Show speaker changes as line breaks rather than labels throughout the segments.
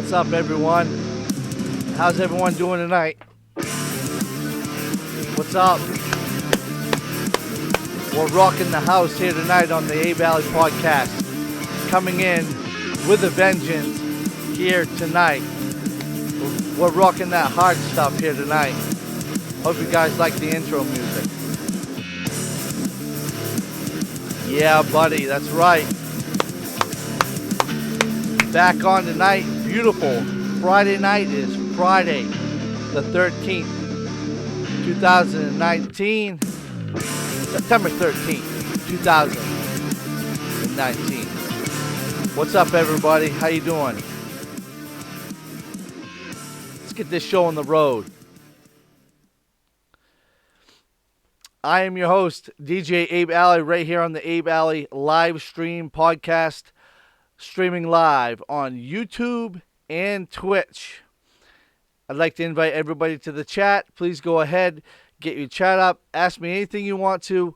What's up, everyone? How's everyone doing tonight? What's up? We're rocking the house here tonight on the Abe Alley Podcast. Coming in with a vengeance here tonight. We're rocking that hard stuff here tonight. Hope you guys like the intro music. Yeah, buddy, that's right. Back on tonight, beautiful. Friday night is Friday the 13th, 2019. September 13th, 2019. What's up, everybody? How you doing? Let's get this show on the road. I am your host, DJ Abe Alley, right here on the Abe Alley live stream podcast, streaming live on YouTube and Twitch. I'd like to invite everybody to the chat. Please go ahead, get your chat up, ask me anything you want to,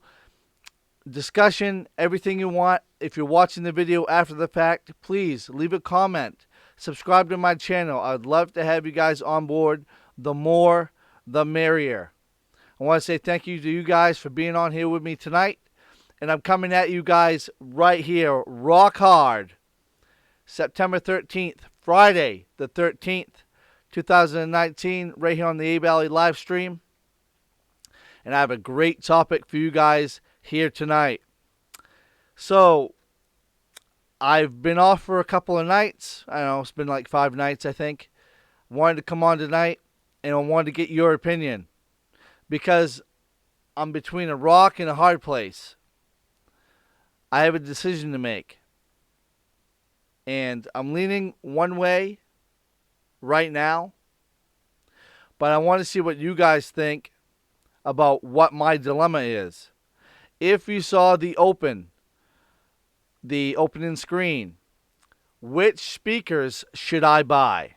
discussion, everything you want. If you're watching the video after the fact, please leave a comment, subscribe to my channel. I'd love to have you guys on board. The more, the merrier. I want to say thank you to you guys for being on here with me tonight. And I'm coming at you guys right here, rock hard. September 13th, Friday the 13th, 2019, right here on the Abe Alley live stream. And I have a great topic for you guys here tonight. So, I've been off for a couple of nights. I don't know, it's been like 5 nights, I think. Wanted to come on tonight, and I wanted to get your opinion. Because I'm between a rock and a hard place. I have a decision to make. And I'm leaning one way right now. But I want to see what you guys think about what my dilemma is. If you saw the opening screen, which speakers should I buy?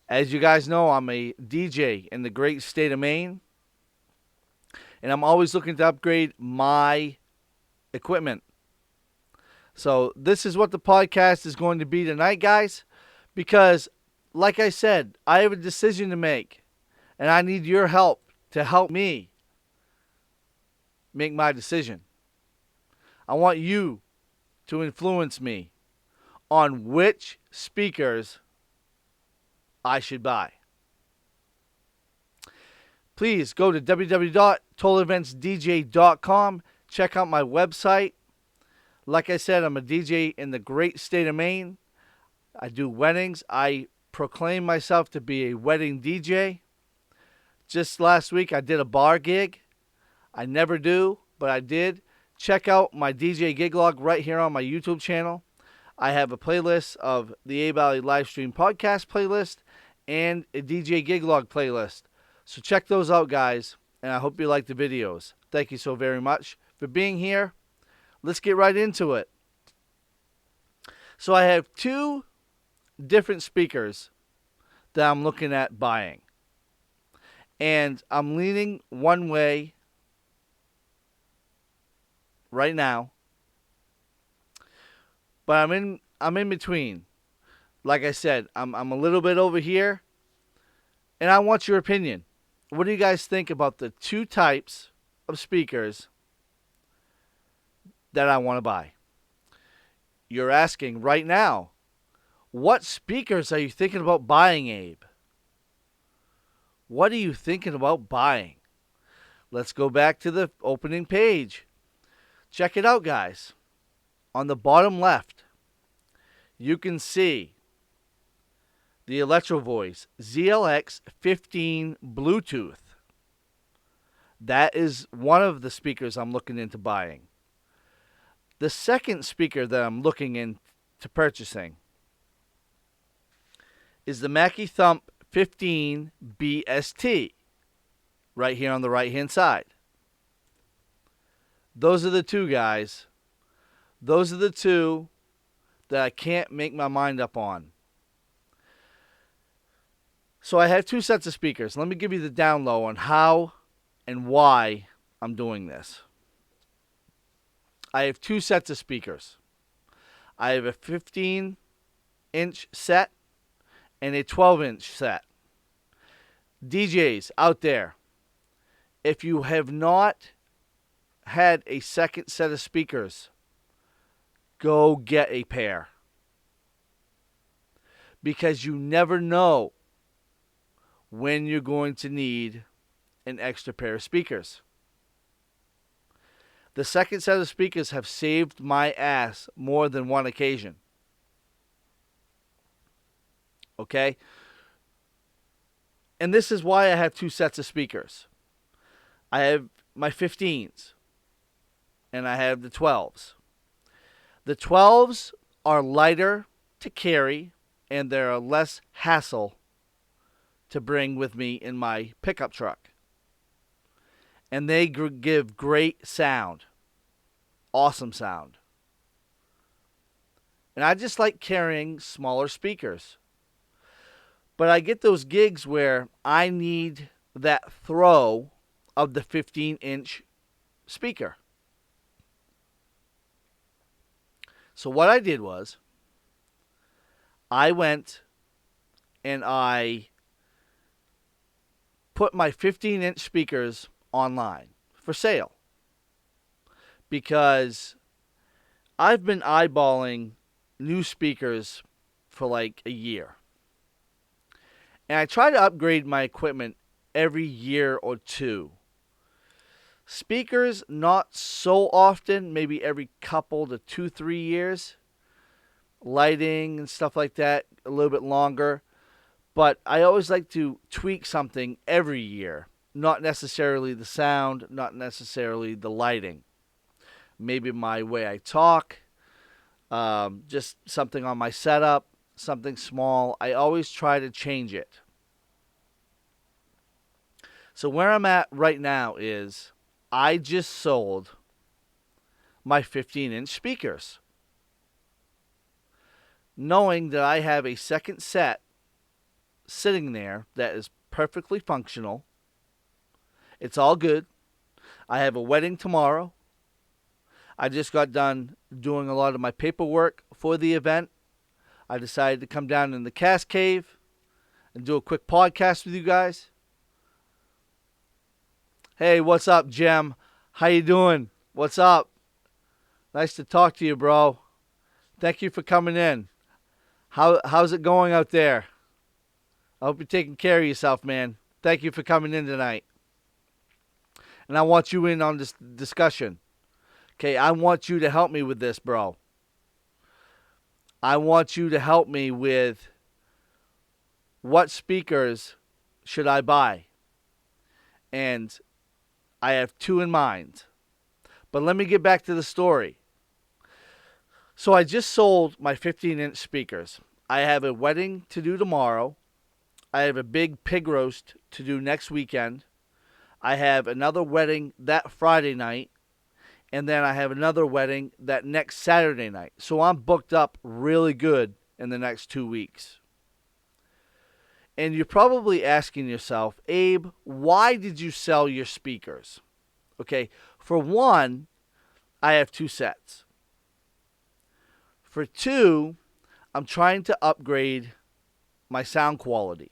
As you guys know, I'm a DJ in the great state of Maine, and I'm always looking to upgrade my equipment. So this is what the podcast is going to be tonight, guys, because, like I said, I have a decision to make, and I need your help to help me make my decision. I want you to influence me on which speakers I should buy. Please go to www.totaleventsdj.com. Check out my website. Like I said, I'm a DJ in the great state of Maine. I do weddings. I proclaim myself to be a wedding DJ. Just last week, I did a bar gig. I never do, but I did. Check out my DJ gig log right here on my YouTube channel. I have a playlist of the Abe Alley Livestream Podcast playlist and a DJ gig log playlist. So check those out, guys, and I hope you like the videos. Thank you so very much for being here. Let's get right into it. So I have 2 different speakers that I'm looking at buying. And I'm leaning one way right now. But I'm in between. Like I said, I'm a little bit over here. And I want your opinion. What do you guys think about the 2 types of speakers that I want to buy? You're asking right now, what speakers are you thinking about buying, Abe? What are you thinking about buying? Let's go back to the opening page. Check it out, guys. On the bottom left, you can see the Electro Voice ZLX 15 Bluetooth. That is one of the speakers I'm looking into buying. The second speaker that I'm looking into purchasing is the Mackie Thump 15 BST, right here on the right-hand side. Those are the 2, guys. Those are the 2 that I can't make my mind up on. So I have 2 sets of speakers. Let me give you the down low on how and why I'm doing this. I have 2 sets of speakers. I have a 15 inch set and a 12-inch set. DJs out there, if you have not had a second set of speakers, go get a pair. Because you never know when you're going to need an extra pair of speakers. The second set of speakers have saved my ass more than one occasion. Okay? And this is why I have two sets of speakers. I have my 15s and I have the 12s. The 12s are lighter to carry and they're less hassle to bring with me in my pickup truck. And they give great sound. Awesome sound. And I just like carrying smaller speakers. But I get those gigs where I need that throw of the 15-inch speaker. So what I did was, I went and I put my 15-inch speakers online for sale. Because I've been eyeballing new speakers for like a year. And I try to upgrade my equipment every year or two. Speakers, not so often, maybe every couple to 2-3 years. Lighting and stuff like that, a little bit longer. But I always like to tweak something every year. Not necessarily the sound, not necessarily the lighting. Maybe my way I talk, just something on my setup, something small. I always try to change it. So where I'm at right now is I just sold my 15-inch speakers, knowing that I have a second set sitting there that is perfectly functional. It's all good. I have a wedding tomorrow. I just got done doing a lot of my paperwork for the event. I decided to come down in the Cast Cave and do a quick podcast with you guys. Hey, what's up, Jem? How you doing? What's up? Nice to talk to you, bro. Thank you for coming in. How's it going out there? I hope you're taking care of yourself, man. Thank you for coming in tonight. And I want you in on this discussion. Okay, I want you to help me with this, bro. I want you to help me with what speakers should I buy. And I have two in mind. But let me get back to the story. So I just sold my 15-inch speakers. I have a wedding to do tomorrow. I have a big pig roast to do next weekend. I have another wedding that Friday night. And then I have another wedding that next Saturday night. So I'm booked up really good in the next 2 weeks. And you're probably asking yourself, Abe, why did you sell your speakers? Okay, for one, I have two sets. For two, I'm trying to upgrade my sound quality.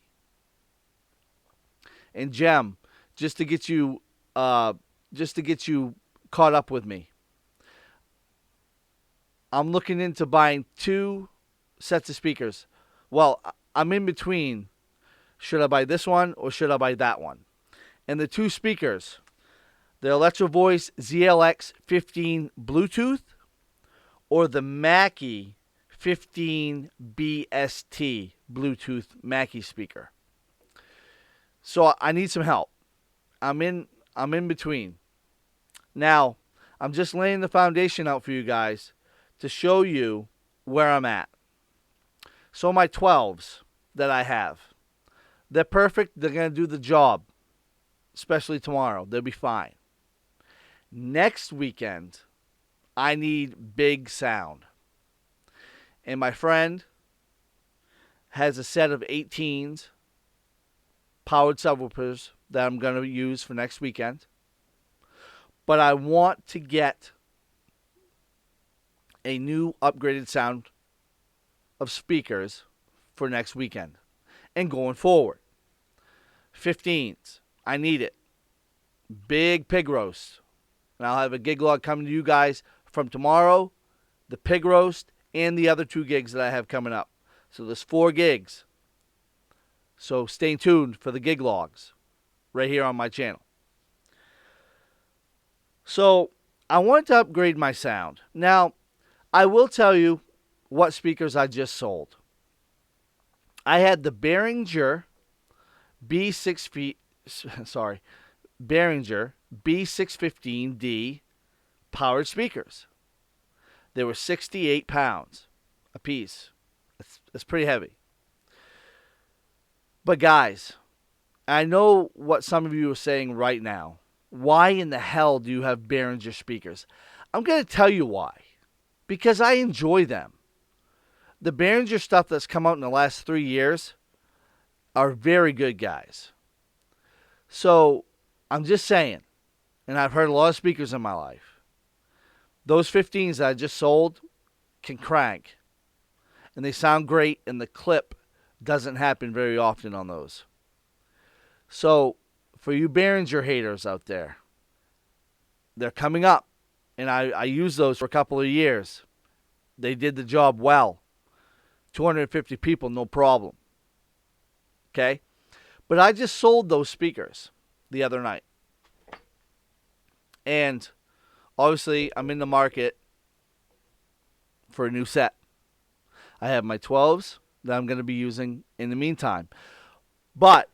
And Jem, just to get you caught up with me, I'm looking into buying two sets of speakers. Well, I'm in between. Should I buy this one or should I buy that one? And the two speakers, the Electro Voice ZLX 15 Bluetooth or the Mackie 15 BST Bluetooth Mackie speaker. So I need some help. I'm in between. Now, I'm just laying the foundation out for you guys to show you where I'm at. So my 12s that I have, they're perfect. They're going to do the job, especially tomorrow. They'll be fine. Next weekend, I need big sound. And my friend has a set of 18s powered subwoofers that I'm going to use for next weekend. But I want to get a new upgraded sound of speakers for next weekend and going forward. 15s. I need it. Big pig roast. And I'll have a gig log coming to you guys from tomorrow, the pig roast, and the other 2 gigs that I have coming up. So there's 4 gigs. So stay tuned for the gig logs right here on my channel. So I wanted to upgrade my sound. Now, I will tell you what speakers I just sold. I had the Behringer Behringer B615D powered speakers. They were 68 pounds a piece. That's pretty heavy. But guys, I know what some of you are saying right now. Why in the hell do you have Behringer speakers? I'm going to tell you why. Because I enjoy them. The Behringer stuff that's come out in the last 3 years are very good, guys. So, I'm just saying, and I've heard a lot of speakers in my life, those 15s that I just sold can crank. And they sound great, and the clip doesn't happen very often on those. So, for you Behringer haters out there, they're coming up. And I used those for a couple of years. They did the job well. 250 people, no problem. Okay? But I just sold those speakers the other night. And obviously, I'm in the market for a new set. I have my 12s that I'm going to be using in the meantime. But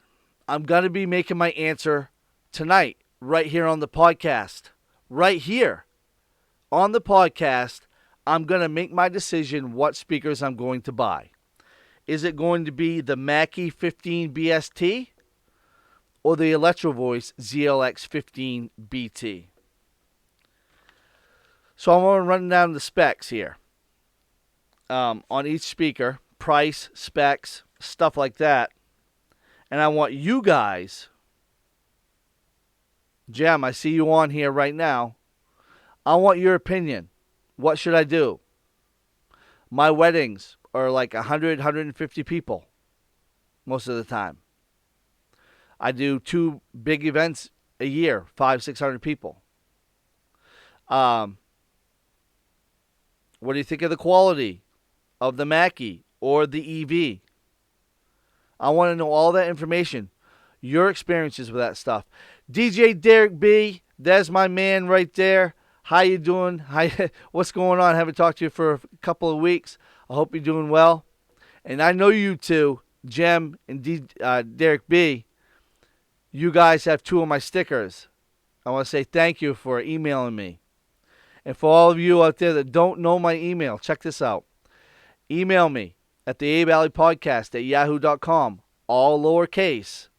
I'm going to be making my answer tonight, right here on the podcast. Right here on the podcast, I'm going to make my decision what speakers I'm going to buy. Is it going to be the Mackie 15 BST or the Electro Voice ZLX 15 BT? So I'm going to run down the specs here on each speaker, price, specs, stuff like that. And I want you guys, Jem, I see you on here right now. I want your opinion. What should I do? My weddings are like 100, 150 people most of the time. I do 2 big events a year, 500, 600 people. What do you think of the quality of the Mackie or the EV? I want to know all that information, your experiences with that stuff. DJ Derek B, there's my man right there. How you doing? What's going on? I haven't talked to you for a couple of weeks. I hope you're doing well. And I know you two, Jem and Derek B, you guys have 2 of my stickers. I want to say thank you for emailing me. And for all of you out there that don't know my email, check this out. Email me at the Abe Alley Podcast at yahoo.com, all lowercase.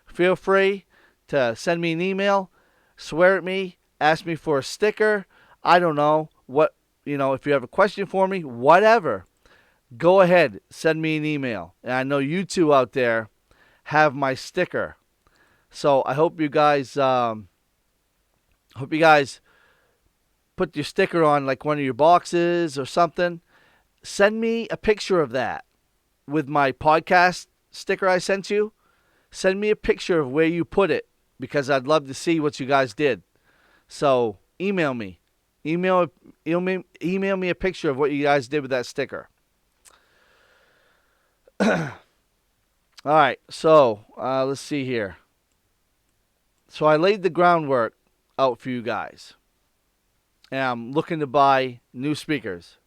Feel free to send me an email, swear at me, ask me for a sticker. I don't know what, if you have a question for me, whatever. Go ahead, send me an email. And I know you two out there have my sticker. So I hope you guys put your sticker on like one of your boxes or something. Send me a picture of that with my podcast sticker I sent you. Send me a picture of where you put it because I'd love to see what you guys did. So email me. Email me a picture of what you guys did with that sticker. All right, so let's see here. So I laid the groundwork out for you guys. And I'm looking to buy new speakers.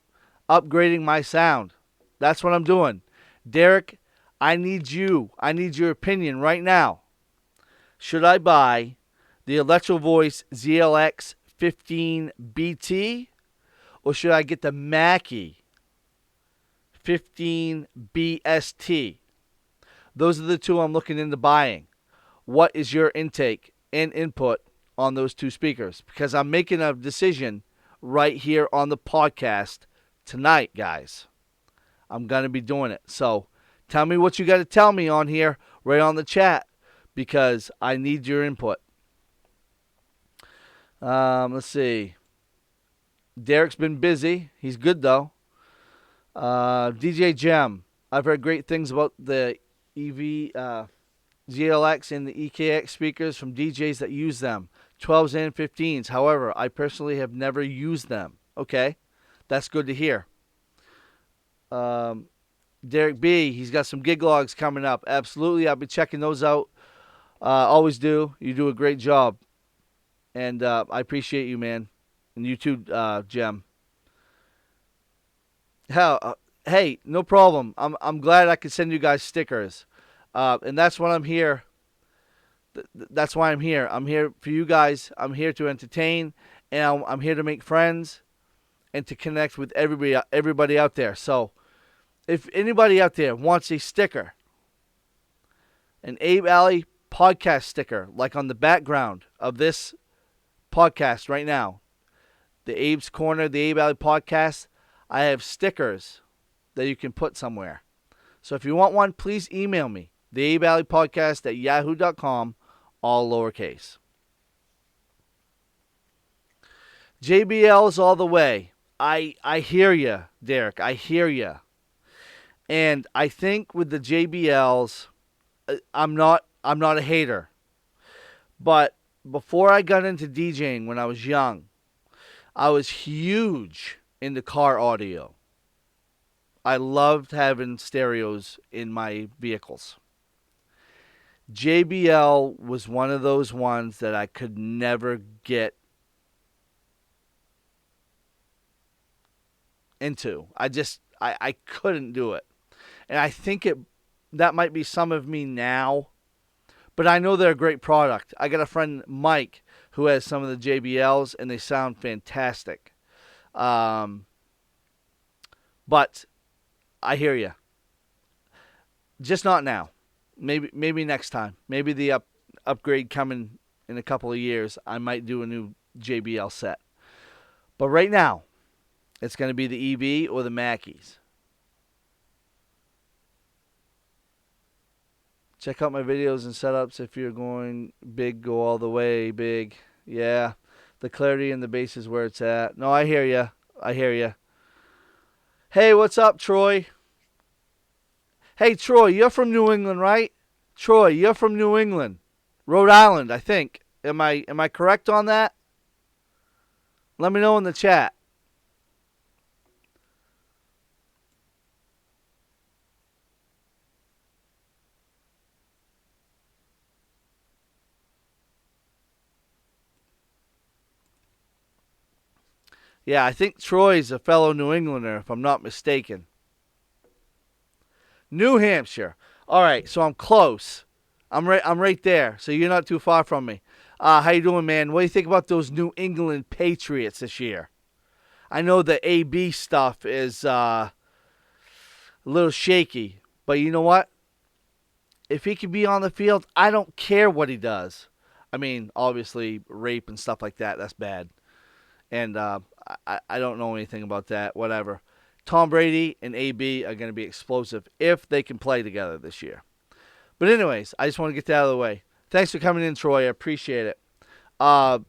Upgrading my sound. That's what I'm doing. Derek, I need you. I need your opinion right now. Should I buy the Electro Voice ZLX 15 BT or should I get the Mackie 15 BST? Those are the 2 I'm looking into buying. What is your intake and input on those 2 speakers? Because I'm making a decision right here on the podcast tonight, guys. I'm going to be doing it. So tell me what you got to tell me on here, right on the chat, because I need your input. Let's see. Derek's been busy. He's good, though. DJ Gem. I've heard great things about the EV GLX and the EKX speakers from DJs that use them, 12s and 15s. However, I personally have never used them. Okay, that's good to hear. Um, Derek B, he's got some gig logs coming up. Absolutely, I'll be checking those out. Always do. You do a great job, and I appreciate you, man. And you too, Gem. Hell, hey, no problem. I'm glad I could send you guys stickers, and that's what I'm here. That's why I'm here. I'm here for you guys. I'm here to entertain, and I'm here to make friends and to connect with everybody out there. So, if anybody out there wants a sticker, an Abe Alley podcast sticker, like on the background of this podcast right now, the Abe's Corner, the Abe Alley Podcast, I have stickers that you can put somewhere. So if you want one, please email me, the Abe Alley Podcast at yahoo.com, all lowercase. JBL's all the way. I hear you, Derek. I hear you. And I think with the JBLs, I'm not a hater. But before I got into DJing when I was young, I was huge into car audio. I loved having stereos in my vehicles. JBL was one of those ones that I could never get into. I couldn't do it. And I think that might be some of me now, but I know they're a great product. I got a friend, Mike, who has some of the JBLs, and they sound fantastic. But I hear you. Just not now. Maybe next time. Maybe the upgrade coming in a couple of years, I might do a new JBL set. But right now, it's going to be the EV or the Mackies. Check out my videos and setups if you're going big, go all the way big. Yeah, the clarity and the bass is where it's at. No, I hear you. I hear you. Hey, what's up, Troy? Hey, Troy, you're from New England, right? Troy, you're from New England. Rhode Island, I think. Am I correct on that? Let me know in the chat. Yeah, I think Troy's a fellow New Englander, if I'm not mistaken. New Hampshire. All right, so I'm close. I'm right there. So you're not too far from me. How you doing, man? What do you think about those New England Patriots this year? I know the AB stuff is a little shaky, but you know what? If he can be on the field, I don't care what he does. I mean, obviously, rape and stuff like that, that's bad. And I don't know anything about that, whatever. Tom Brady and AB are going to be explosive if they can play together this year. But anyways, I just want to get that out of the way. Thanks for coming in, Troy. I appreciate it. Do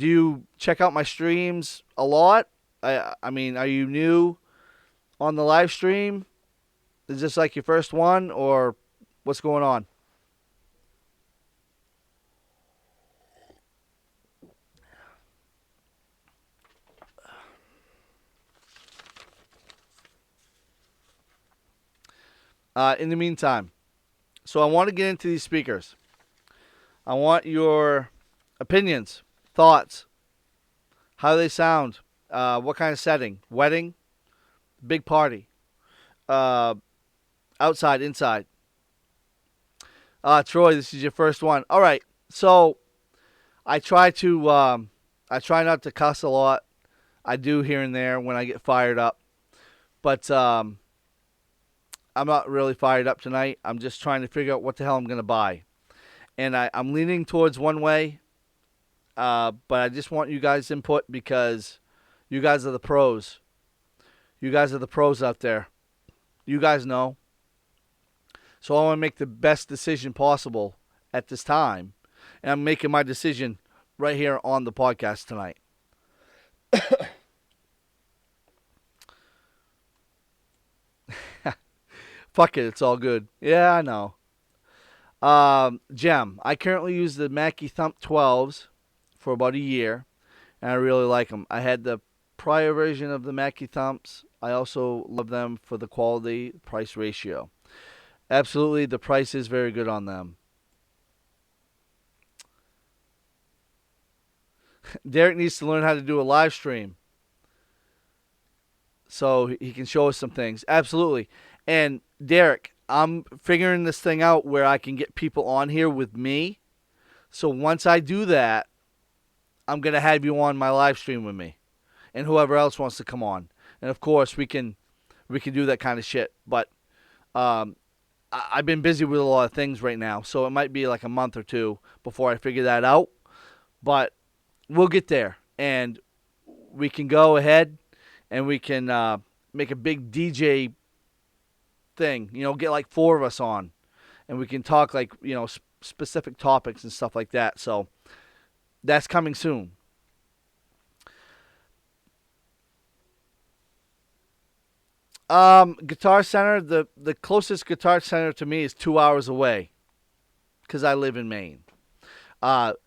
you check out my streams a lot? I mean, are you new on the live stream? Is this like your first one, or what's going on? In the meantime, so I want to get into these speakers. I want your opinions, thoughts, how they sound, what kind of setting, wedding, big party, uh, outside, inside. Troy, this is your first one. All right, so I try not to cuss a lot. I do here and there when I get fired up, but I'm not really fired up tonight. I'm just trying to figure out what the hell I'm gonna buy, and I'm leaning towards one way. But I just want you guys' input because you guys are the pros. You guys are the pros out there. You guys know. So I want to make the best decision possible at this time. And I'm making my decision right here on the podcast tonight. Fuck it, it's all good. Yeah, I know. Gem. I currently use the Mackie Thump 12s for about a year, and I really like them. I had the prior version of the Mackie Thumps. I also love them for the quality price ratio. Absolutely, the price is very good on them. Derek needs to learn how to do a live stream so he can show us some things. Absolutely. And Derek, I'm figuring this thing out where I can get people on here with me. So once I do that, I'm going to have you on my live stream with me and whoever else wants to come on. And of course, we can do that kind of shit. But um, I've been busy with a lot of things right now, so it might be like a month or two before I figure that out. But we'll get there, and we can go ahead and we can make a big DJ thing. Get like four of us on, and we can talk like specific topics and stuff like that. So that's coming soon. Guitar Center. The closest Guitar Center to me is 2 hours away because I live in Maine.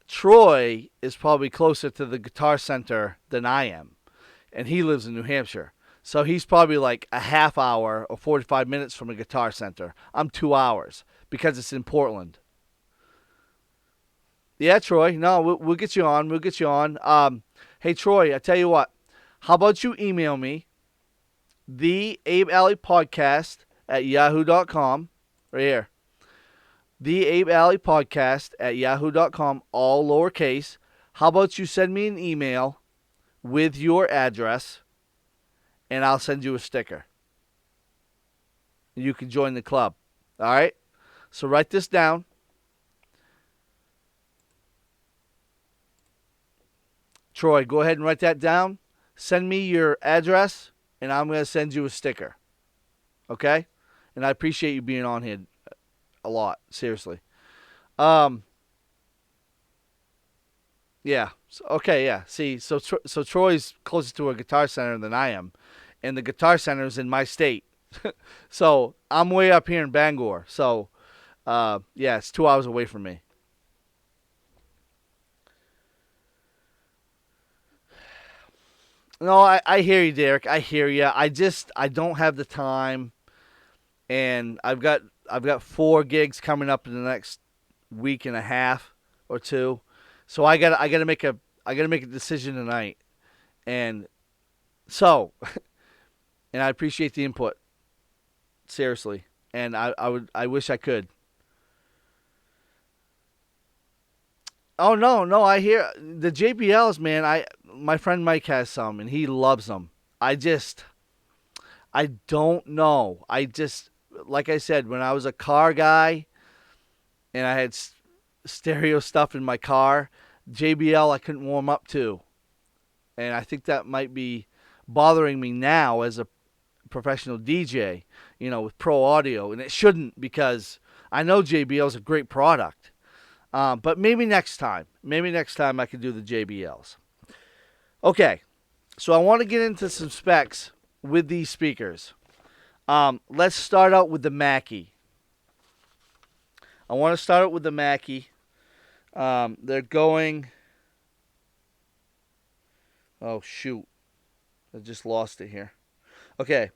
Troy is probably closer to the Guitar Center than I am, and he lives in New Hampshire. So he's probably like a half hour or 45 minutes from a Guitar Center. I'm 2 hours because it's in Portland. Yeah, Troy. No, we'll get you on. We'll get you on. Hey, Troy, I tell you what. How about you email me, the Abe Alley Podcast at yahoo.com, right here. The Abe Alley Podcast at yahoo.com, all lowercase. How about you send me an email with your address, and I'll send you a sticker. You can join the club. All right? So write this down. Troy, go ahead and write that down. Send me your address, and I'm going to send you a sticker. Okay? And I appreciate you being on here a lot. Seriously. Um, yeah. Okay, yeah. See, so Troy's closer to a Guitar Center than I am, and the Guitar Center is in my state. So I'm way up here in Bangor. So, yeah, it's 2 hours away from me. No, I hear you, Derek. I hear you. I don't have the time, and I've got 4 gigs coming up in the next week and a half or two, so I gotta make a decision tonight, and so and I appreciate the input seriously, and I wish I could. Oh no, I hear the JBLs, man. My friend Mike has some, and he loves them. I don't know. Like I said, when I was a car guy and I had stereo stuff in my car, JBL I couldn't warm up to, and I think that might be bothering me now as a professional DJ, with pro audio, and it shouldn't because I know JBL is a great product. But maybe next time. Maybe next time I can do the JBLs. Okay, so I want to get into some specs with these speakers. Let's start out with the Mackie. I want to start out with the Mackie. They're going. Oh shoot! I just lost it here. Okay.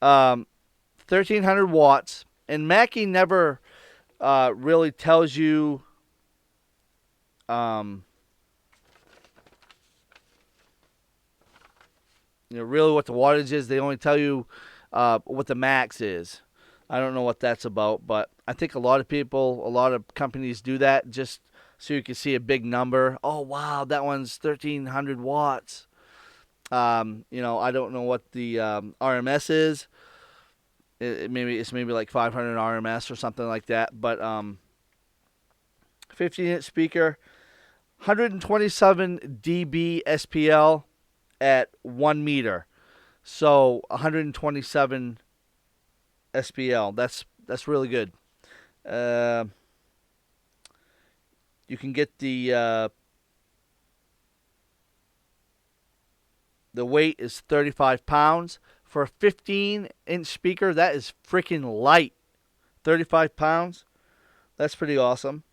1,300 watts, and Mackie never really tells you um, really what the wattage is. They only tell you what the max is. I don't know what that's about, but I think a lot of companies do that just so you can see a big number. Oh wow, that one's 1,300 watts. I don't know what the RMS is. Maybe like 500 RMS or something like that. But 15-inch speaker, 127 dB SPL at 1 meter. So 127 SPL. That's really good. Uh, you can get the weight is 35 pounds, For a 15-inch speaker, that is freaking light. 35 pounds. That's pretty awesome.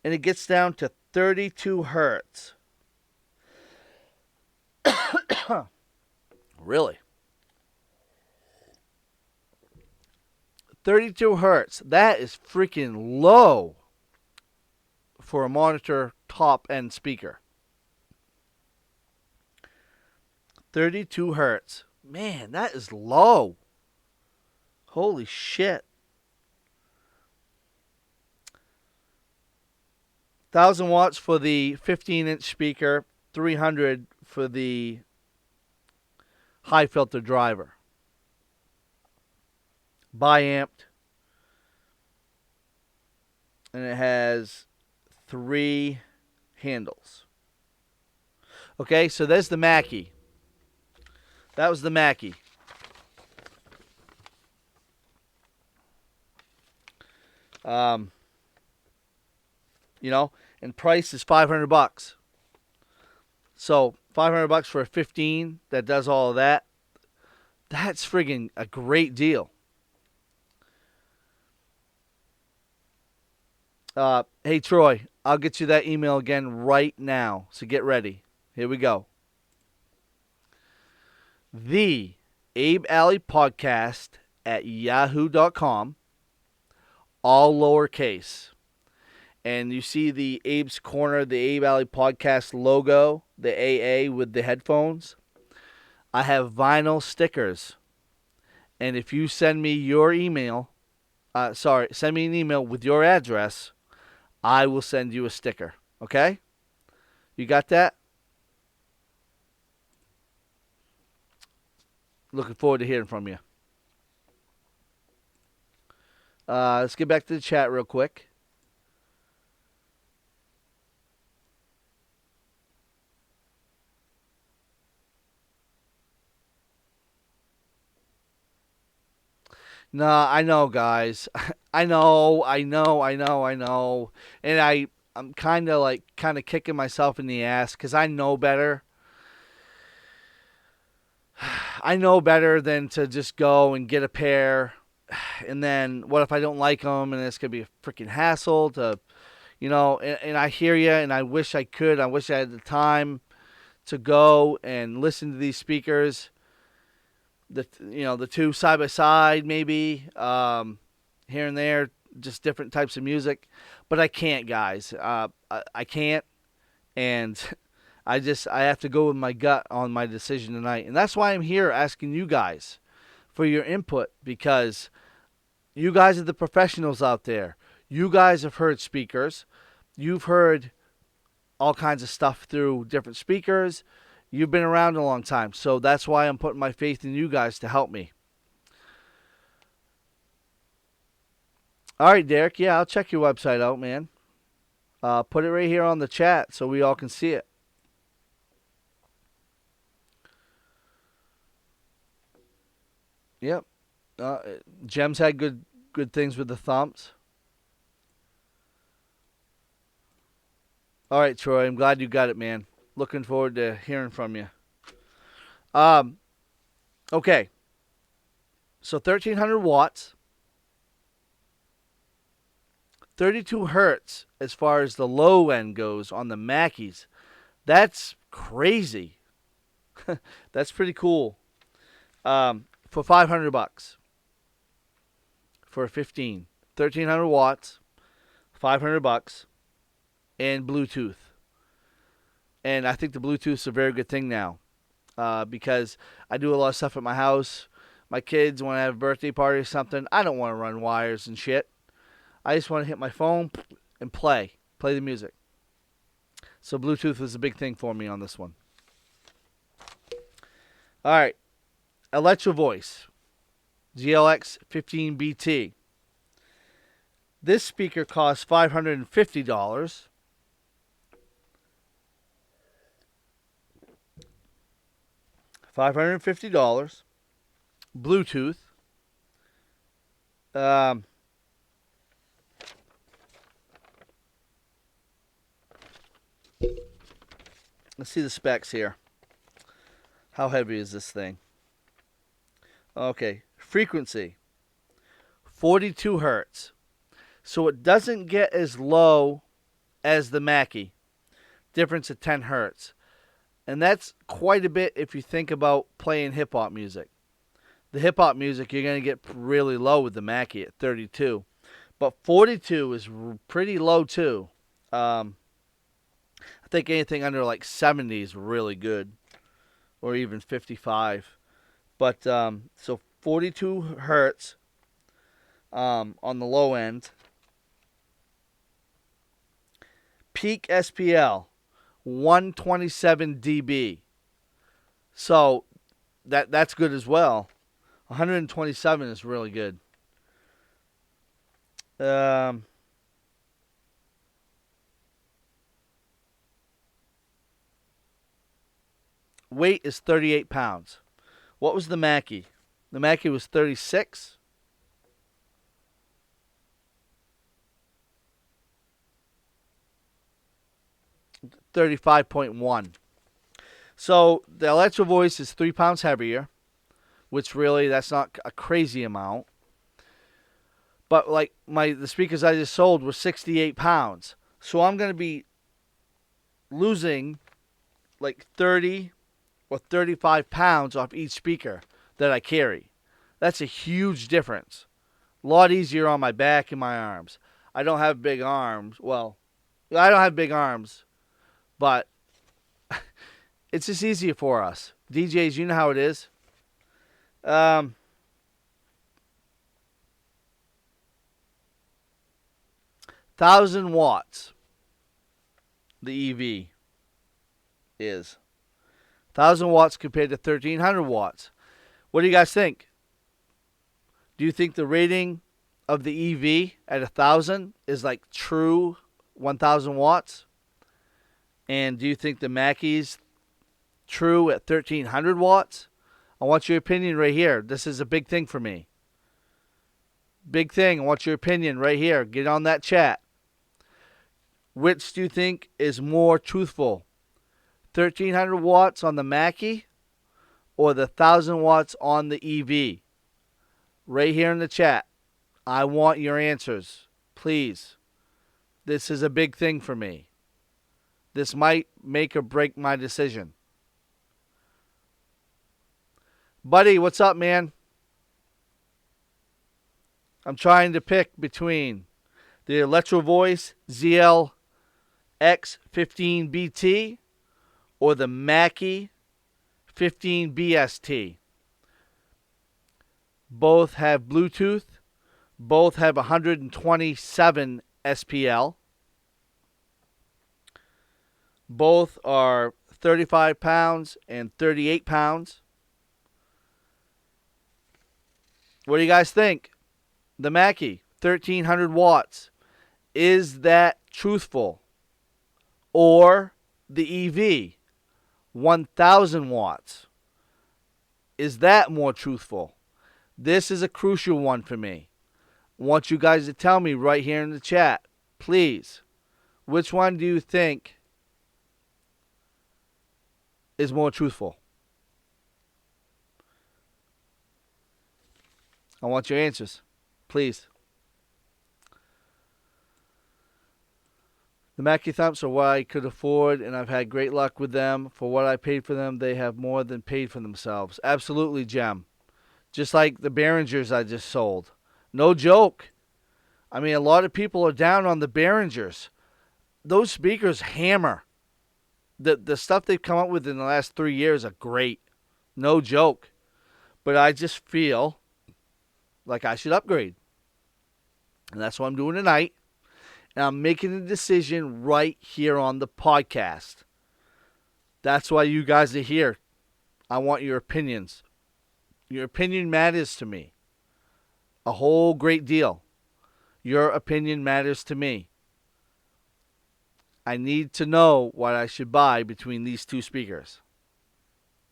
And it gets down to 32 hertz. Really? 32 hertz. That is freaking low for a monitor top end speaker. 32 hertz. Man, that is low. Holy shit. 1,000 watts for the 15-inch speaker, 300 for the high filter driver. Bi-amped. And it has 3 handles. Okay, so there's the Mackie. That was the Mackie. And price is $500. So $500 for a 15 that does all of that. That's friggin' a great deal. Hey Troy, I'll get you that email again right now. So get ready. Here we go. The Abe Alley Podcast at yahoo.com. All lowercase. And you see the Abe's Corner, the Abe Alley Podcast logo, the AA with the headphones. I have vinyl stickers. And if you send me your email, send me an email with your address, I will send you a sticker. Okay? You got that? Looking forward to hearing from you. Let's get back to the chat real quick. No, I know, guys. I know. And I'm kind of kicking myself in the ass because I know better. I know better than to just go and get a pair. And then what if I don't like them and it's going to be a freaking hassle to, and I hear you and I wish I could. I wish I had the time to go and listen to these speakers. The two side by side, maybe here and there, just different types of music, but I can't, guys. I can't, and I have to go with my gut on my decision tonight, and that's why I'm here asking you guys for your input, because you guys are the professionals out there. You guys have heard speakers, you've heard all kinds of stuff through different speakers. You've been around a long time, so that's why I'm putting my faith in you guys to help me. All right, Derek. Yeah, I'll check your website out, man. Put it right here on the chat so we all can see it. Yep. Jem's had good things with the thumbs. All right, Troy. I'm glad you got it, man. Looking forward to hearing from you. Okay. So 1,300 watts. 32 hertz as far as the low end goes on the Mackies. That's crazy. That's pretty cool. For $500 for a 15. 1,300 watts. $500 and Bluetooth. And I think the Bluetooth is a very good thing now, because I do a lot of stuff at my house. My kids want to have a birthday party or something. I don't want to run wires and shit. I just want to hit my phone and play the music. So Bluetooth was a big thing for me on this one. All right, Electro Voice, GLX 15BT. This speaker costs $550. $550. Bluetooth. Let's see the specs here. How heavy is this thing? Okay. Frequency, 42 hertz. So it doesn't get as low as the Mackie. Difference of 10 hertz. And that's quite a bit if you think about playing hip hop music. The hip hop music, you're going to get really low with the Mackie at 32. But 42 is pretty low too. I think anything under like 70 is really good, or even 55. But so 42 hertz on the low end. Peak SPL 127 dB. So that's good as well. 127 is really good. Weight is 38 pounds. What was the Mackie? The Mackie was 36. 35.1. So the Electro Voice is 3 pounds heavier, which really that's not a crazy amount. But like the speakers I just sold were 68 pounds. So I'm going to be losing like 30 or 35 pounds off each speaker that I carry. That's a huge difference. A lot easier on my back and my arms. I don't have big arms. Well, I don't have big arms, but it's just easier for us. DJs, you know how it is. 1,000 watts, the EV is. 1,000 watts compared to 1,300 watts. What do you guys think? Do you think the rating of the EV at 1,000 is like true 1,000 watts? And do you think the Mackie's true at 1,300 watts? I want your opinion right here. This is a big thing for me. Big thing. I want your opinion right here. Get on that chat. Which do you think is more truthful? 1,300 watts on the Mackie or the 1,000 watts on the EV? Right here in the chat. I want your answers. Please. This is a big thing for me. This might make or break my decision. Buddy, what's up, man? I'm trying to pick between the Electro Voice ZL X15BT or the Mackie 15BST. Both have Bluetooth. Both have 127 SPL. Both are 35 pounds and 38 pounds. What do you guys think? The Mackie, 1,300 watts. Is that truthful? Or the EV, 1,000 watts. Is that more truthful? This is a crucial one for me. I want you guys to tell me right here in the chat, please. Which one do you think is more truthful? I want your answers, please. The Mackie thumps are what I could afford, and I've had great luck with them. For what I paid for them, they have more than paid for themselves. Absolutely, Jem. Just like the Behringers I just sold. No joke. I mean, a lot of people are down on the Behringers. Those speakers hammer. The stuff they've come up with in the last 3 years are great. No joke. But I just feel like I should upgrade. And that's what I'm doing tonight. And I'm making a decision right here on the podcast. That's why you guys are here. I want your opinions. Your opinion matters to me. A whole great deal. Your opinion matters to me. I need to know what I should buy between these two speakers.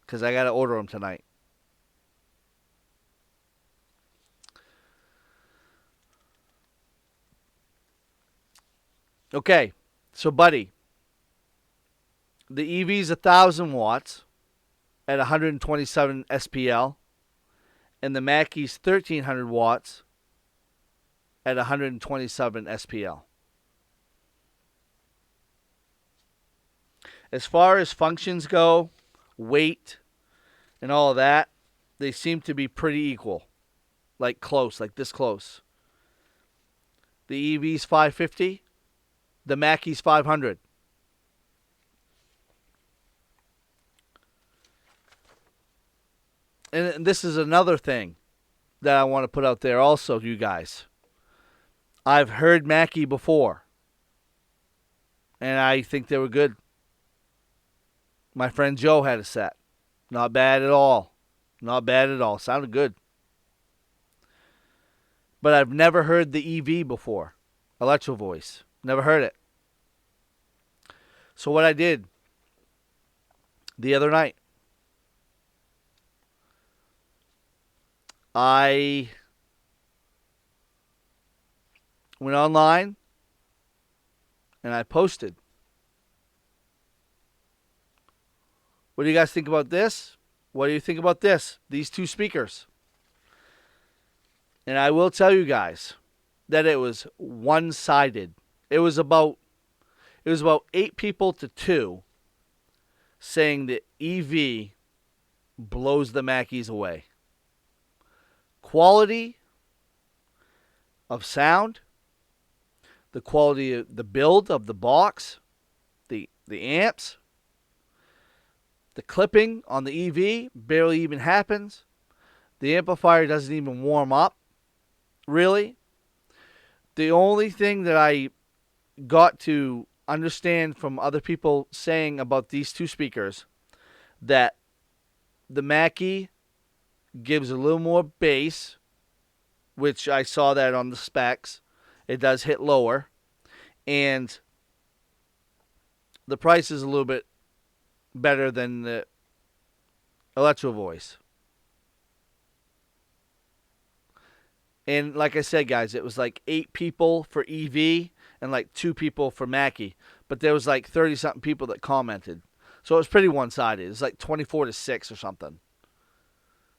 Because I got to order them tonight. Okay, so buddy, the EV is 1,000 watts at 127 SPL, and the Mackie's 1300 watts at 127 SPL. As far as functions go, weight, and all of that, they seem to be pretty equal. Like close, like this close. The EV's 550, the Mackie's 500. And this is another thing that I want to put out there also, you guys. I've heard Mackie before, and I think they were good. My friend Joe had a set. Not bad at all. Not bad at all. Sounded good. But I've never heard the EV before. Electro Voice. Never heard it. So what I did the other night, I went online and I posted. What do you guys think about this? What do you think about this? These two speakers. And I will tell you guys that it was one-sided. It was about 8 people to 2 saying that EV blows the Mackies away. Quality of sound, the quality of the build of the box, the amps, the clipping on the EV barely even happens. The amplifier doesn't even warm up, really. The only thing that I got to understand from other people saying about these two speakers, that the Mackie gives a little more bass, which I saw that on the specs. It does hit lower. And the price is a little bit better than the Electro Voice. And like I said, guys, it was like 8 people for EV and like 2 people for Mackie. But there was like 30-something people that commented. So it was pretty one-sided. It was like 24-6 or something.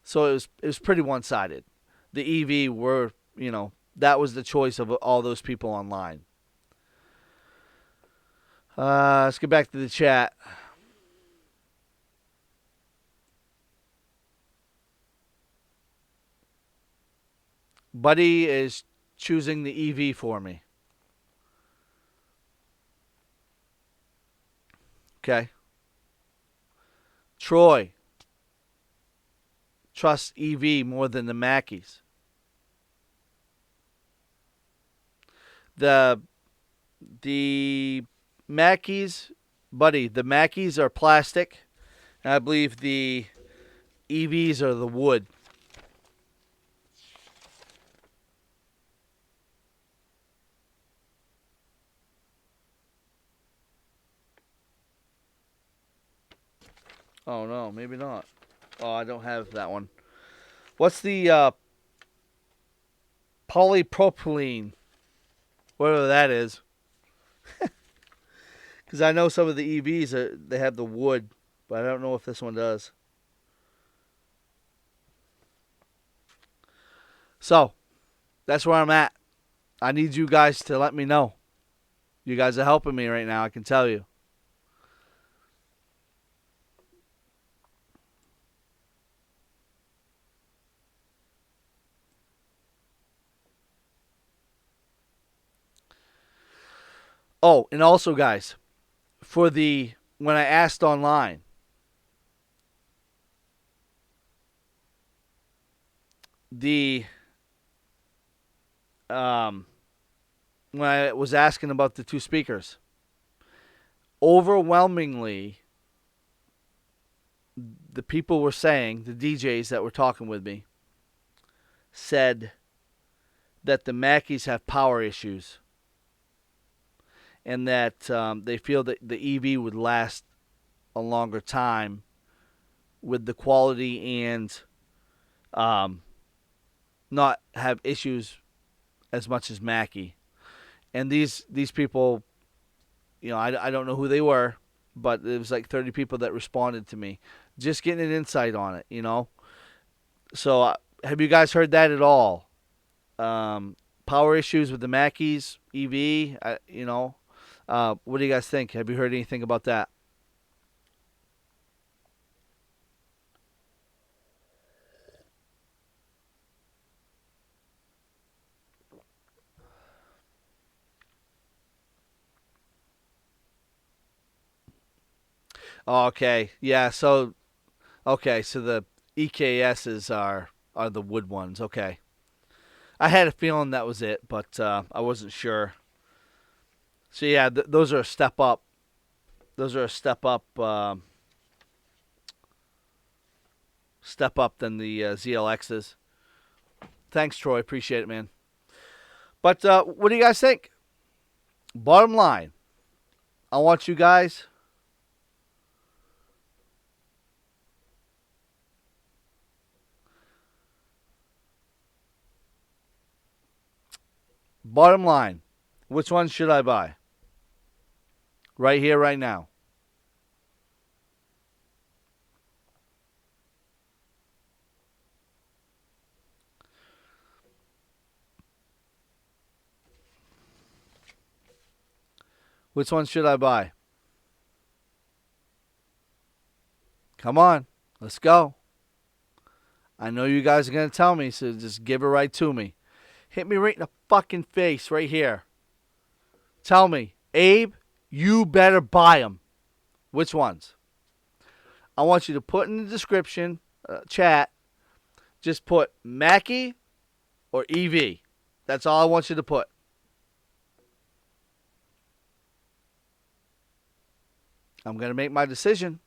So it was pretty one-sided. The EV were, that was the choice of all those people online. Let's get back to the chat. Buddy is choosing the EV for me. Okay. Troy trusts EV more than the Mackies. The Mackies, buddy, the Mackies are plastic, and I believe the EVs are the wood. Oh, no, maybe not. Oh, I don't have that one. What's the polypropylene? Whatever that is. Because I know some of the EVs, they have the wood, but I don't know if this one does. So, that's where I'm at. I need you guys to let me know. You guys are helping me right now, I can tell you. Oh, and also, guys, when I asked online, when I was asking about the two speakers, overwhelmingly, the people were saying, the DJs that were talking with me, said that the Mackies have power issues. And that they feel that the EV would last a longer time with the quality and not have issues as much as Mackie. And these people, I don't know who they were, but it was like 30 people that responded to me, just getting an insight on it, So Have you guys heard that at all? Power issues with the Mackies EV. What do you guys think? Have you heard anything about that? Okay, yeah. So the EKSs are the wood ones. Okay, I had a feeling that was it, but I wasn't sure. So yeah, those are a step up. Those are a step up than the ZLXs. Thanks, Troy. Appreciate it, man. But what do you guys think? Bottom line, I want you guys. Bottom line, which one should I buy? Right here, right now. Which one should I buy? Come on, let's go. I know you guys are going to tell me, so just give it right to me. Hit me right in the fucking face right here. Tell me, Abe, you better buy them. Which ones? I want you to put in the description, chat, just put Mackie or EV. That's all I want you to put. I'm going to make my decision.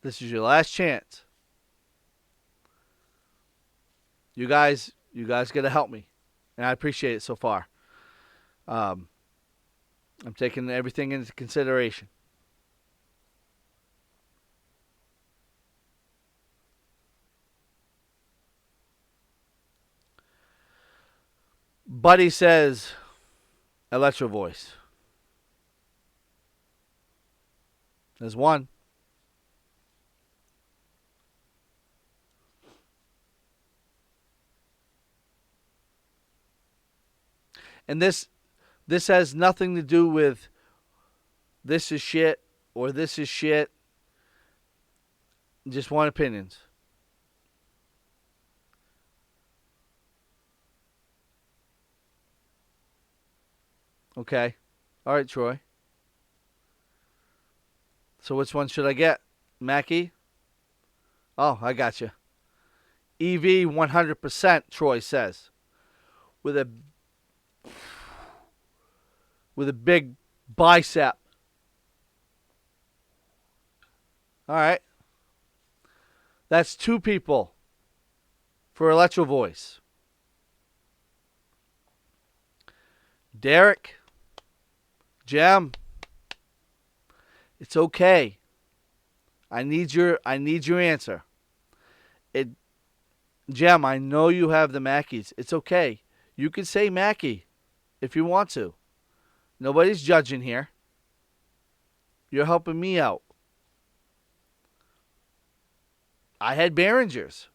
This is your last chance. You guys got to help me, and I appreciate it so far. Um, I'm taking everything into consideration. Buddy says, Electro Voice. There's one. And this has nothing to do with this is shit or this is shit. Just want opinions. Okay. All right, Troy. So which one should I get? Mackie? Oh, I got you. EV 100%, Troy says. With a big bicep. All right. That's two people for Electro Voice. Derek, Jam, it's okay. I need your answer. It Jem, I know you have the Mackies. It's okay. You can say Mackie if you want to. Nobody's judging here. You're helping me out. I had Behringers.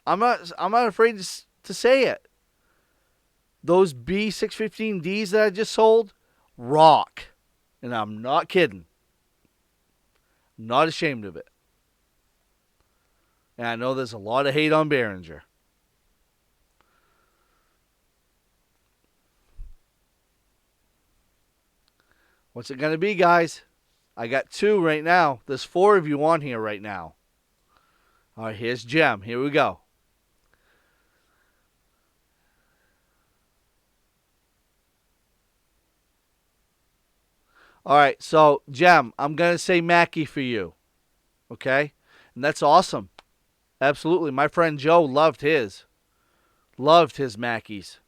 I'm not afraid to say it. Those B615Ds that I just sold rock. And I'm not kidding. I'm not ashamed of it. And I know there's a lot of hate on Behringer. What's it going to be, guys? I got two right now. There's four of you on here right now. All right, here's Jem. Here we go. All right, so Jem, I'm going to say Mackie for you. Okay? And that's awesome. Absolutely. My friend Joe loved his. Loved his Mackies.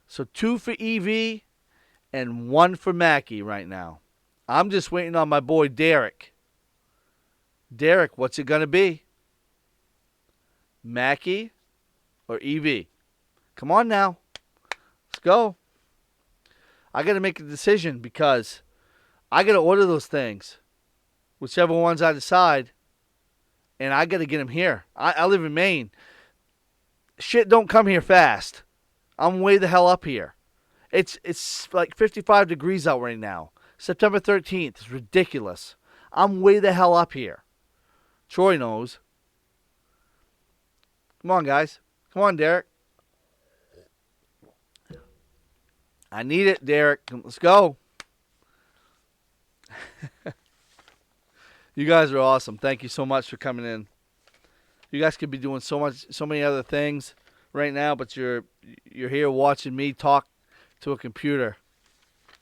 So two for EV and one for Mackie right now. I'm just waiting on my boy Derek. Derek, what's it going to be? Mackie or EV? Come on now. Let's go. I got to make a decision because I got to order those things. Whichever ones I decide. And I got to get them here. I live in Maine. shit don't come here fast. I'm way the hell up here. It's like 55 degrees out right now. September 13th is ridiculous. I'm way the hell up here. Troy knows. Come on, guys. Come on, Derek. I need it, Derek. Let's go. You guys are awesome. Thank you so much for coming in. You guys could be doing so many other things right now, but you're here watching me talk to a computer.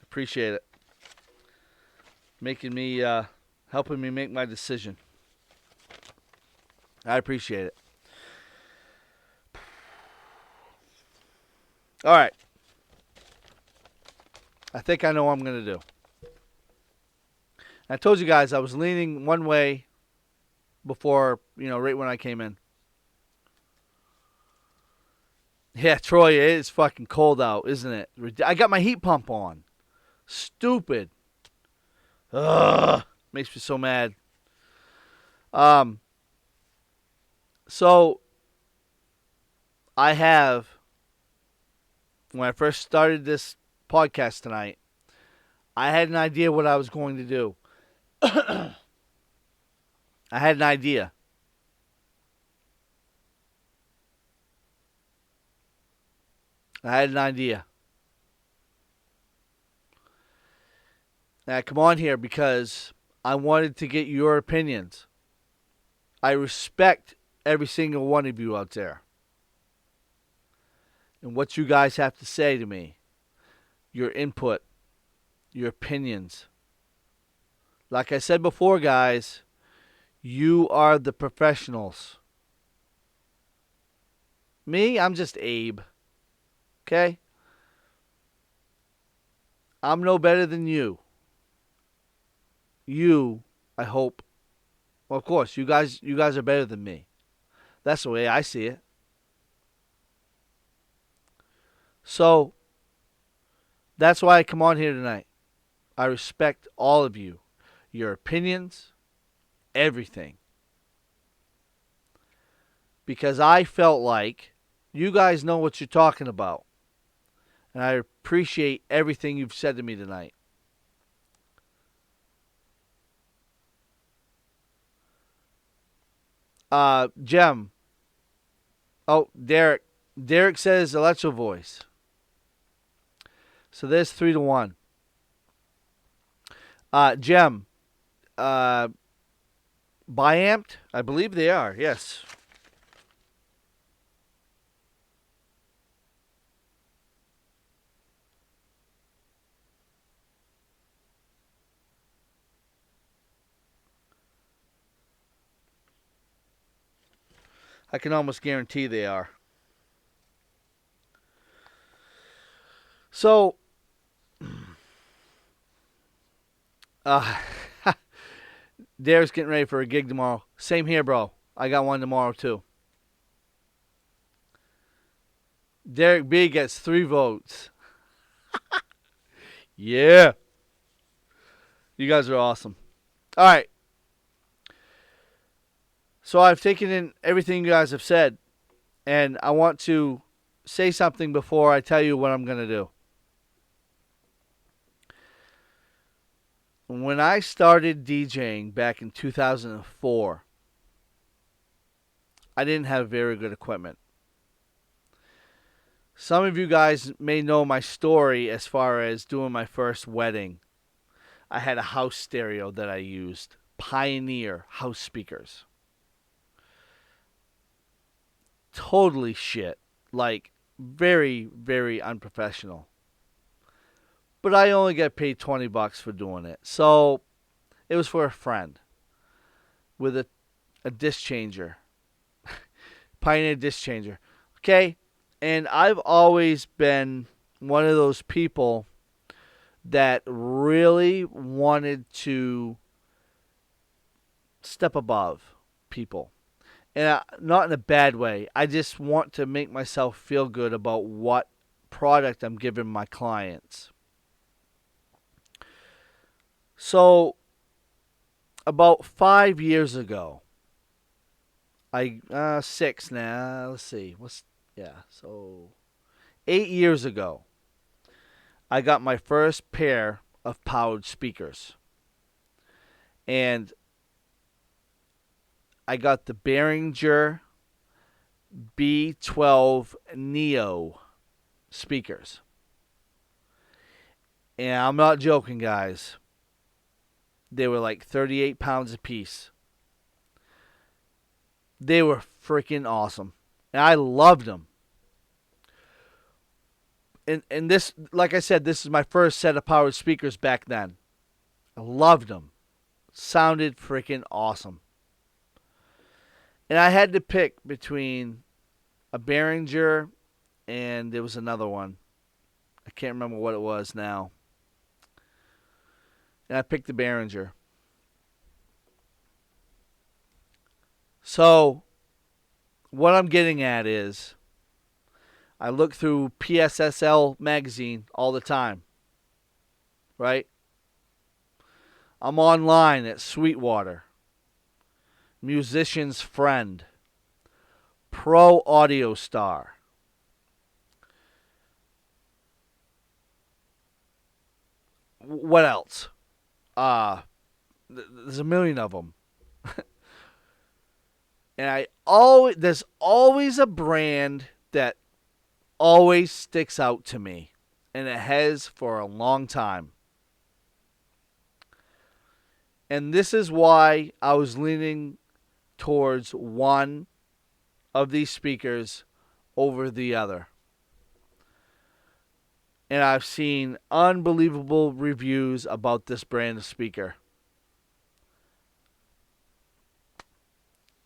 Appreciate it. Helping me make my decision. I appreciate it. All right. I think I know what I'm going to do. I told you guys I was leaning one way before, right when I came in. Yeah, Troy, it is fucking cold out, isn't it? I got my heat pump on. Stupid. Ugh. Makes me so mad. So I have, when I first started this podcast tonight, I had an idea what I was going to do. I had an idea. And I come on here because I wanted to get your opinions. I respect every single one of you out there. And what you guys have to say to me. Your input. Your opinions. Like I said before, guys, you are the professionals. Me, I'm just Abe. Okay? I'm no better than you. You, I hope. Well, of course, you guys are better than me. That's the way I see it. So, that's why I come on here tonight. I respect all of you. Your opinions, everything. Because I felt like you guys know what you're talking about. And I appreciate everything you've said to me tonight. Jem. Oh, Derek. Derek says Electro Voice. So there's 3-1. Jem. Biamped? I believe they are, yes. I can almost guarantee they are. So, Derek's getting ready for a gig tomorrow. Same here, bro. I got one tomorrow, too. Derek B gets 3 votes. Yeah. You guys are awesome. All right. So I've taken in everything you guys have said, and I want to say something before I tell you what I'm going to do. When I started DJing back in 2004, I didn't have very good equipment. Some of you guys may know my story as far as doing my first wedding. I had a house stereo that I used, Pioneer house speakers. Totally shit. Like, very, very unprofessional. But I only get paid $20 for doing it. So, it was for a friend with a disc changer. Pioneer disc changer. Okay? And I've always been one of those people that really wanted to step above people. And not in a bad way. I just want to make myself feel good about what product I'm giving my clients. So, about 5 years ago, 6 now. Let's see, what's Yeah, so 8 years ago, I got my first pair of powered speakers. And I got the Behringer B12 Neo speakers. And I'm not joking, guys. They were like 38 pounds a piece. They were freaking awesome. And I loved them. And this, like I said, this is my first set of powered speakers back then. I loved them. Sounded freaking awesome. And I had to pick between a Behringer and there was another one. I can't remember what it was now. And I picked the Behringer. So, what I'm getting at is, I look through PSSL magazine all the time, right? I'm online at Sweetwater, Musician's Friend, Pro Audio Star. What else? There's a million of them. And there's always a brand that always sticks out to me, and it has for a long time. And this is why I was leaning towards one of these speakers over the other. And I've seen unbelievable reviews about this brand of speaker.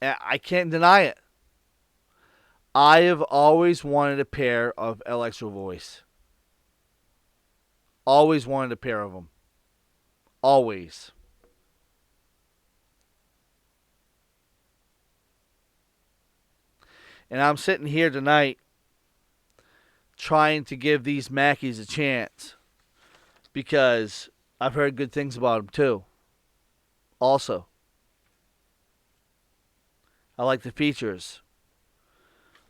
And I can't deny it. I have always wanted a pair of Electro Voice. Always wanted a pair of them. Always. And I'm sitting here tonight trying to give these Mackies a chance because I've heard good things about them too. Also, I like the features.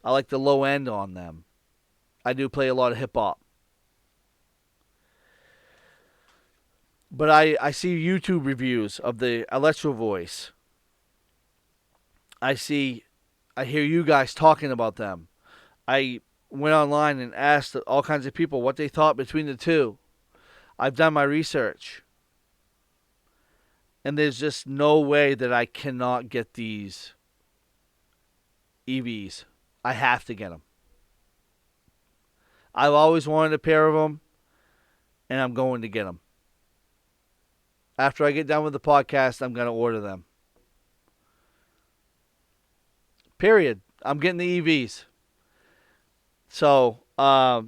I like the low end on them. I do play a lot of hip hop. But I see YouTube reviews of the Electro Voice. I hear you guys talking about them. I went online and asked all kinds of people what they thought between the two. I've done my research. And there's just no way that I cannot get these EVs. I have to get them. I've always wanted a pair of them, and I'm going to get them. After I get done with the podcast, I'm going to order them. Period. I'm getting the EVs. So, what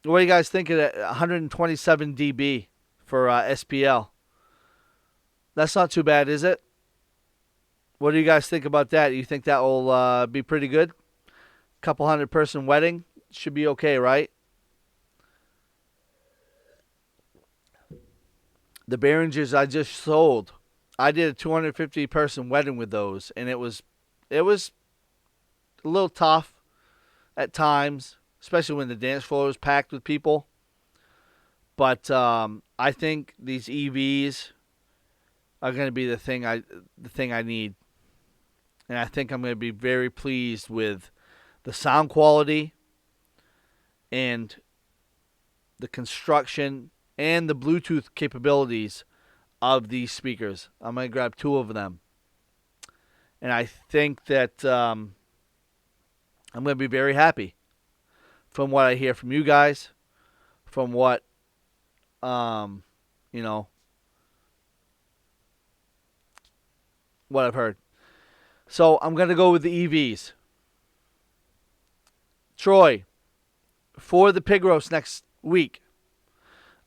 do you guys think of that 127 dB for SPL? That's not too bad, is it? What do you guys think about that? You think that will be pretty good? Couple 100-person wedding should be okay, right? The Behringers I just sold, I did a 250-person wedding with those, and it was a little tough at times, especially when the dance floor was packed with people. But I think these EVs are going to be the thing I need, and I think I'm going to be very pleased with the sound quality and the construction and the Bluetooth capabilities of these speakers. I'm going to grab two of them. And I think that I'm going to be very happy from what I hear from you guys, from what, what I've heard. So I'm going to go with the EVs. Troy, for the pig roast next week,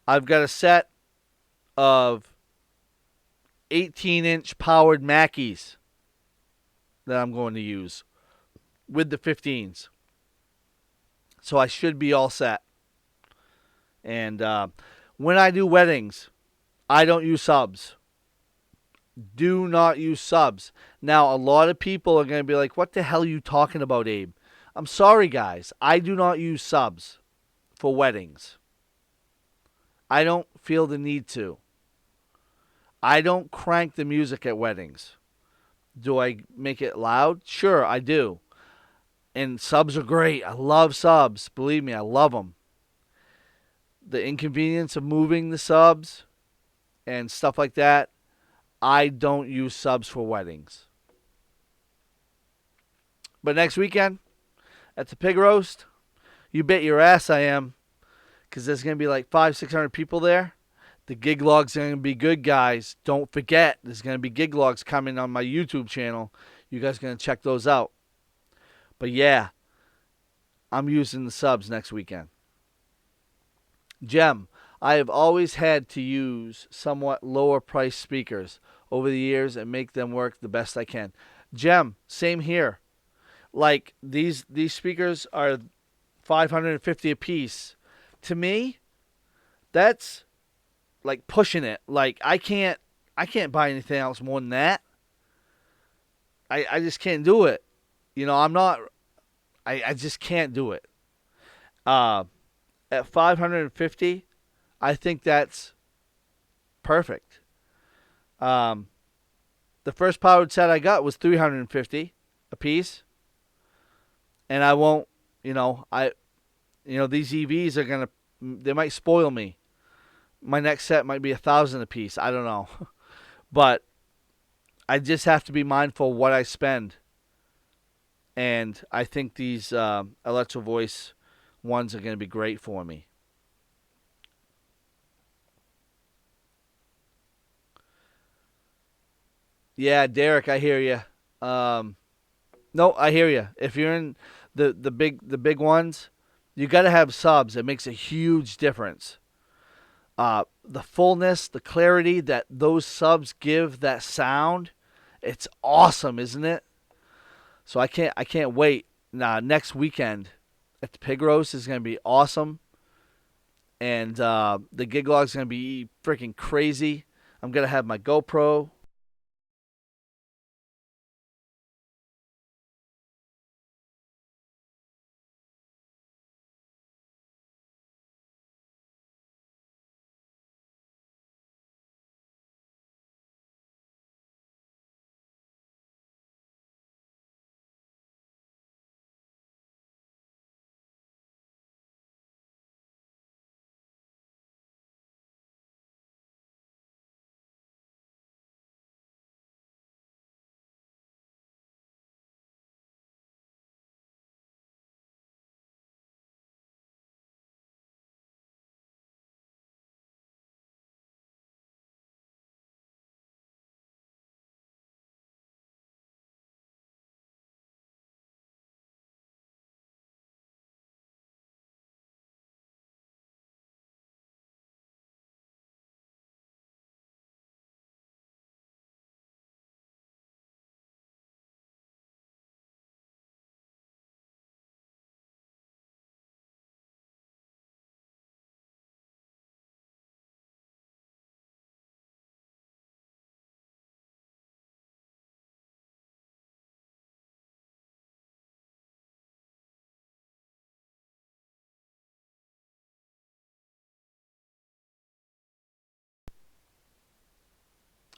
I've got a set of 18-inch powered Mackies that I'm going to use with the 15s. So I should be all set. And when I do weddings, I don't use subs. Do not use subs. Now, a lot of people are going to be like, what the hell are you talking about, Abe? I'm sorry, guys. I do not use subs for weddings. I don't feel the need to. I don't crank the music at weddings. Do I make it loud? Sure, I do. And subs are great. I love subs. Believe me, I love them. The inconvenience of moving the subs and stuff like that, I don't use subs for weddings. But next weekend at the pig roast, you bet your ass I am, because there's going to be like 500-600 people there. The gig logs are going to be good, guys. Don't forget, there's going to be gig logs coming on my YouTube channel. You guys are going to check those out. But yeah, I'm using the subs next weekend. Gem, I have always had to use somewhat lower price speakers over the years and make them work the best I can. Gem, same here. Like these speakers are $550 a piece. To me, that's like pushing it. Like I can't buy anything else more than that. I just can't do it. You know, I just can't do it. At 550, I think that's perfect. The first powered set I got was $350 a piece. And I won't, these EVs are they might spoil me. My next set might be $1,000 a piece. I don't know. But I just have to be mindful of what I spend. And I think these Electro Voice ones are going to be great for me. Yeah, Derek, I hear you. No, I hear you. If you're in the big ones, you got to have subs. It makes a huge difference. The fullness, the clarity that those subs give that sound, it's awesome, isn't it? So I can't wait. Next weekend at the pig roast is going to be awesome, and the gig log is going to be freaking crazy. I'm going to have my GoPro.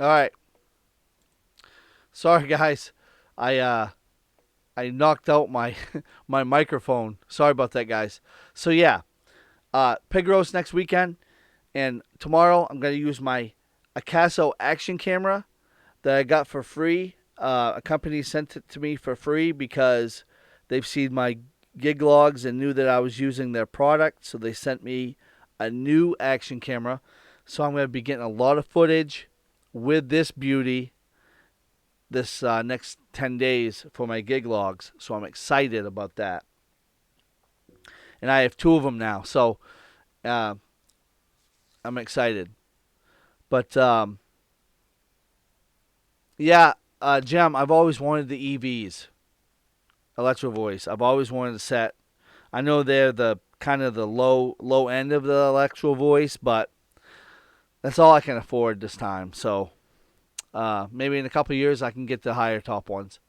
All right. Sorry, guys. I I knocked out my my microphone. Sorry about that, guys. So yeah, pig roast next weekend, and tomorrow I'm gonna use my Acaso action camera that I got for free. A company sent it to me for free because they've seen my gig logs and knew that I was using their product, so they sent me a new action camera. So I'm gonna be getting a lot of footage with this beauty this next 10 days for my gig logs. So I'm excited about that. And I have two of them now. So uh, I'm excited. But yeah, Jim, I've always wanted the EVs, Electro Voice. I've always wanted a set. I know they're the kind of the low end of the Electro Voice, but that's all I can afford this time. So Maybe in a couple of years I can get the higher top ones.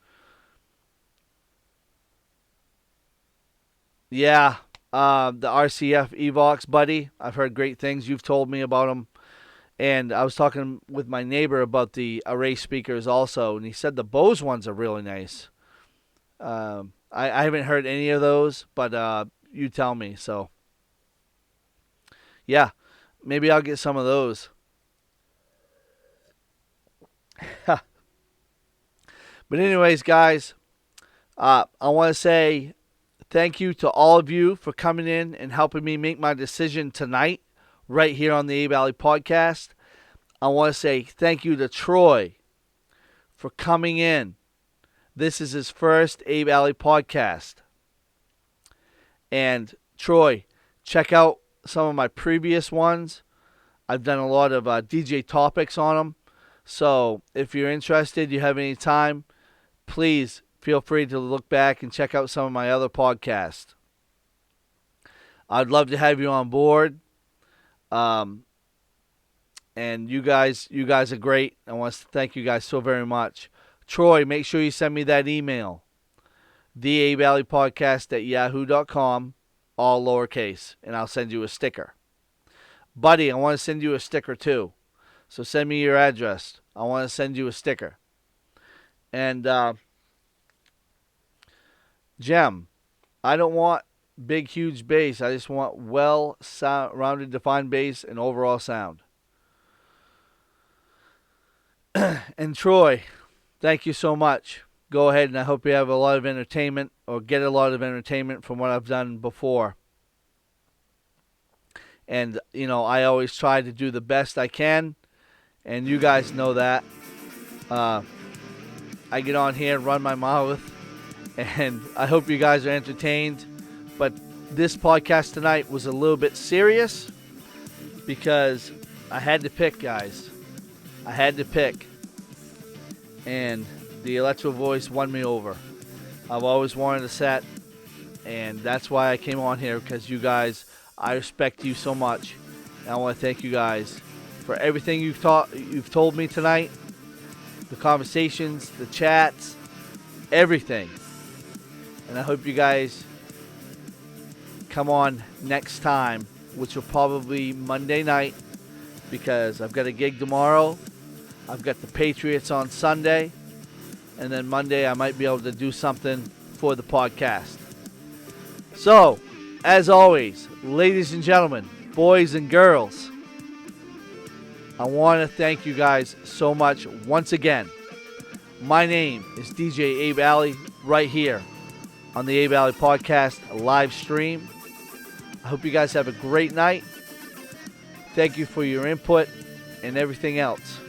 Yeah, the RCF Evox, buddy. I've heard great things. You've told me about them. And I was talking with my neighbor about the array speakers also, and he said the Bose ones are really nice. I haven't heard any of those, but you tell me. So, yeah, maybe I'll get some of those. But anyways, guys, I want to say thank you to all of you for coming in and helping me make my decision tonight right here on the Abe Alley Podcast. I want to say thank you to Troy for coming in. This is his first Abe Alley Podcast. And Troy, check out some of my previous ones. I've done a lot of DJ topics on them. So if you're interested, you have any time, please feel free to look back and check out some of my other podcasts. I'd love to have you on board. And you guys are great. I want to thank you guys so very much. Troy, make sure you send me that email. The Abe Alley Podcast at yahoo.com, all lowercase, and I'll send you a sticker. Buddy, I want to send you a sticker too. So send me your address. I want to send you a sticker. And Jem, I don't want big, huge bass. I just want well-rounded, defined bass and overall sound. And Troy, thank you so much. Go ahead, and I hope you have a lot of entertainment or get a lot of entertainment from what I've done before. And, I always try to do the best I can, and you guys know that. I get on here and run my mouth, and I hope you guys are entertained. But this podcast tonight was a little bit serious because I had to pick, guys. I had to pick. And the Electro Voice won me over. I've always wanted a set, and that's why I came on here, because you guys, I respect you so much. And I want to thank you guys for everything you've told me tonight, the conversations, the chats, everything. And I hope you guys come on next time, which will probably be Monday night, because I've got a gig tomorrow. I've got the Patriots on Sunday, and then Monday I might be able to do something for the podcast. So, as always, ladies and gentlemen, boys and girls, I want to thank you guys so much once again. My name is DJ Abe Alley, right here on the Abe Alley Podcast live stream. I hope you guys have a great night. Thank you for your input and everything else.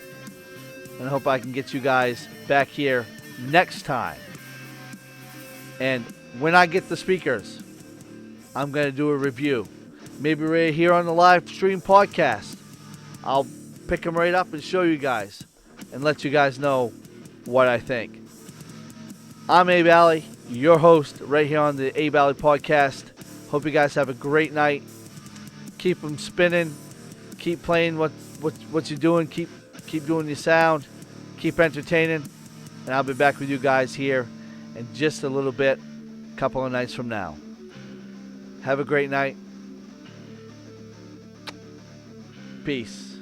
And I hope I can get you guys back here next time. And when I get the speakers, I'm going to do a review. Maybe right here on the live stream podcast. I'll pick them right up and show you guys and let you guys know what I think. I'm Abe Alley, your host right here on the Abe Alley Podcast. Hope you guys have a great night. Keep them spinning. Keep playing what you're doing. Keep doing your sound. Keep entertaining. And I'll be back with you guys here in just a little bit, a couple of nights from now. Have a great night. Peace.